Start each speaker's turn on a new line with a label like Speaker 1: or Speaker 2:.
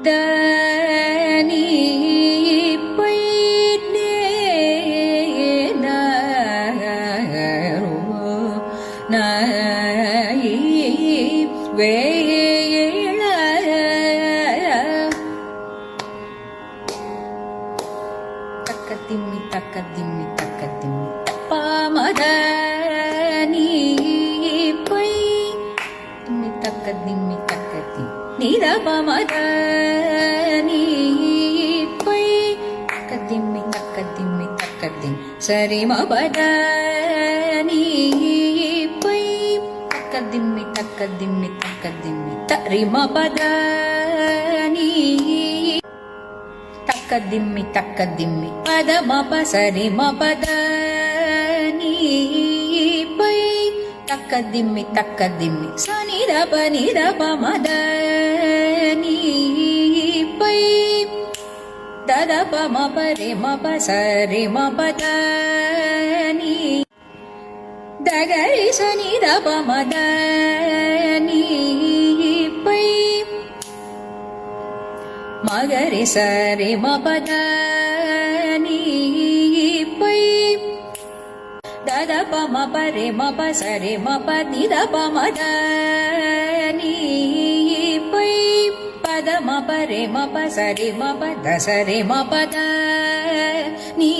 Speaker 1: த நீ பை நே ந ரு ந வே தக்கதிம்மி தக்கதிம்மி தக்கதிம்மி பாமத நீ பை திம்மி தக்கதிம்மி தக்கதி நிரபமத நீ பை தக்கதிம்மி தக்கதிம்மி தக்கதிம் சரிமபத நீ பை தக்கதிம்மி தக்கதிம்மி தக்கதிம்மி தரிமபத நீ தக்கதிம்மி தக்கதிம்மி பதமப சரிமபத நீ பை தக்கதிம்மி தக்கதிம்மி சனிரப நிரபமத நீ பை ததபமப ரிமப சரிமபத நீ தகரி சனிரபமத நீ பை மகரி சரி மபத நீ பை தத பம பரி மப சரி மப நித பமத நீ பை பத மப ரே மப சரி மப த சரி மபத நீ